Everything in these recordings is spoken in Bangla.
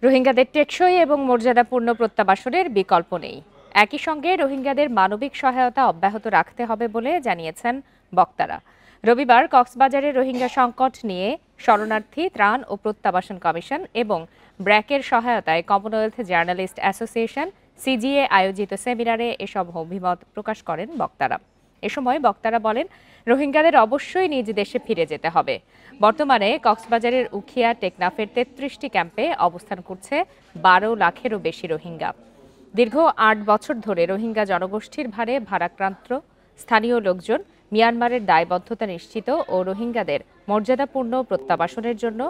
রোহিঙ্গাদের টেকসই এবং মর্যাদাপূর্ণ প্রত্যাবাসনের বিকল্প নেই। একই সঙ্গে রোহিঙ্গাদের মানবিক সহায়তা অব্যাহত রাখতে হবে বলে জানিয়েছেন বক্তারা। রবিবার কক্সবাজারে রোহিঙ্গা সংকট নিয়ে শরণার্থী ত্রাণ ও প্রত্যাবাসন কমিশন এবং ব্র্যাকের সহায়তায় কমনওয়েলথ জার্নালিস্ট অ্যাসোসিয়েশন সিজিএ আয়োজিত সেমিনারে এসব অভিমত প্রকাশ করেন বক্তারা। এ সময় বক্তারা বলেন, রোহিঙ্গাদের অবশ্যই নিজ দেশে ফিরে যেতে হবে। বর্তমানে কক্সবাজারের উখিয়া টেকনাফের ৩৩টি ক্যাম্পে অবস্থান করছে ১২ লাখেরও বেশি রোহিঙ্গা। দীর্ঘ ৮ বছর ধরে রোহিঙ্গা জনগোষ্ঠীর ভারে ভারাক্রান্ত স্থানীয় লোকজন মিয়ানমারের দায়বদ্ধতা নিশ্চিত ও রোহিঙ্গাদের মর্যাদাপূর্ণ প্রত্যাবাসনের জন্য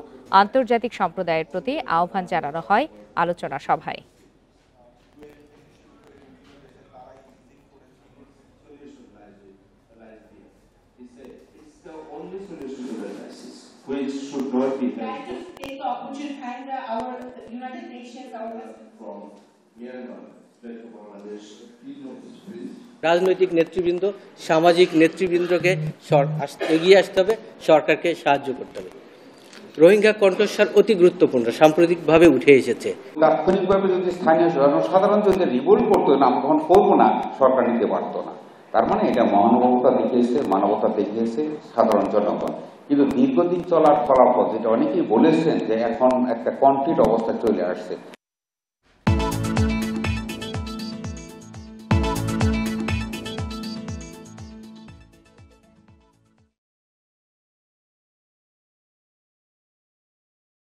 আন্তর্জাতিক সম্প্রদায়ের প্রতি আহ্বান জানানো হয় আলোচনা সভায়। Which should not be held. Take the opportunity to thank our United Nations, from Myanmar, back to Bangladesh. রাজনৈতিক নেতৃবৃন্দ, সামাজিক নেতৃবৃন্দকে এগিয়ে আসতে হবে, সরকারকে সাহায্য করতে হবে। রোহিঙ্গা কণ্ঠস্বর অতি গুরুত্বপূর্ণ, সাম্প্রতিকভাবে উঠে এসেছে। তাৎক্ষণিকভাবে যদি স্থানীয় জনসাধারণ যদি রিভোল্ট করতো না, আমরা তখন করবো না, সরকার নিতে পারতো না। তার মানে এটা মহানুভবতা দেখিয়েছে, মানবতা দেখিয়েছে সাধারণ জনগণ। কিন্তু দীর্ঘদিন চলার ফলাফল, যেটা অনেকেই বলেছেন যে এখন একটা কনফ্লিক্ট অবস্থা চলে আসছে।